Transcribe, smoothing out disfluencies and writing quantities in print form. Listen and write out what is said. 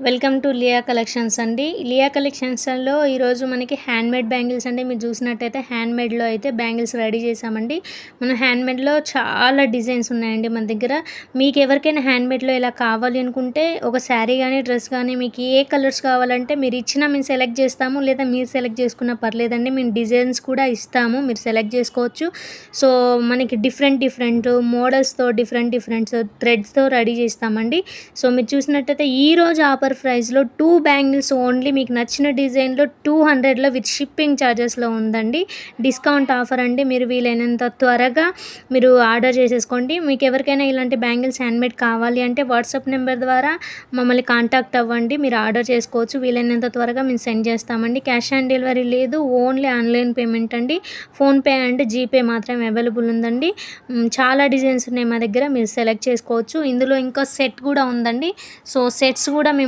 Welcome to Liya collections అండి. లియా కలెక్షన్స్‌లో ఈరోజు మనకి హ్యాండ్‌మేడ్ బ్యాంగిల్స్ అండి. మీరు చూసినట్టయితే హ్యాండ్‌మేడ్‌లో అయితే బ్యాంగిల్స్ రెడీ చేశామండి. మనం హ్యాండ్‌మేడ్‌లో చాలా డిజైన్స్ ఉన్నాయండి మన దగ్గర. మీకు ఎవరికైనా హ్యాండ్‌మేడ్‌లో ఇలా కావాలి అనుకుంటే ఒక శారీ గానీ, డ్రెస్ గానీ మీకు ఏ కలర్స్ కావాలంటే మీరు ఇచ్చినా మేము సెలెక్ట్ చేస్తాము. లేదా మీరు సెలెక్ట్ చేసుకున్నా పర్లేదండి. మేము డిజైన్స్ కూడా ఇస్తాము. మీరు సెలెక్ట్ చేసుకోవచ్చు. సో, మనకి డిఫరెంట్ మోడల్స్‌తో డిఫరెంట్ థ్రెడ్స్‌తో రెడీ చేస్తామండి. సో, మీరు చూసినట్టయితే ఈరోజు ఆఫర్ ప్రైస్‌లో 2 బ్యాంగిల్స్ ఓన్లీ మీకు నచ్చిన డిజైన్‌లో 200లో విత్ షిప్పింగ్ ఛార్జెస్‌లో ఉందండి. డిస్కౌంట్ ఆఫర్ అండి. మీరు వీలైనంత త్వరగా మీరు ఆర్డర్ చేసేసుకోండి. మీకు ఎవరికైనా ఇలాంటి బ్యాంగిల్స్ హ్యాండ్‌మేడ్ కావాలి అంటే వాట్సాప్ నెంబర్ ద్వారా మమ్మల్ని కాంటాక్ట్ అవ్వండి. మీరు ఆర్డర్ చేసుకోవచ్చు. వీలైనంత త్వరగా మేము సెండ్ చేస్తామండి. క్యాష్ ఆన్ డెలివరీ లేదు. ఓన్లీ ఆన్‌లైన్ పేమెంట్ అండి. ఫోన్‌పే అండ్ జీపే మాత్రమే అవైలబుల్ ఉందండి. చాలా డిజైన్స్ ఉన్నాయి మా దగ్గర. మీరు సెలెక్ట్ చేసుకోవచ్చు. ఇందులో ఇంకా సెట్ కూడా ఉందండి. సో, సెట్స్ కూడా మేము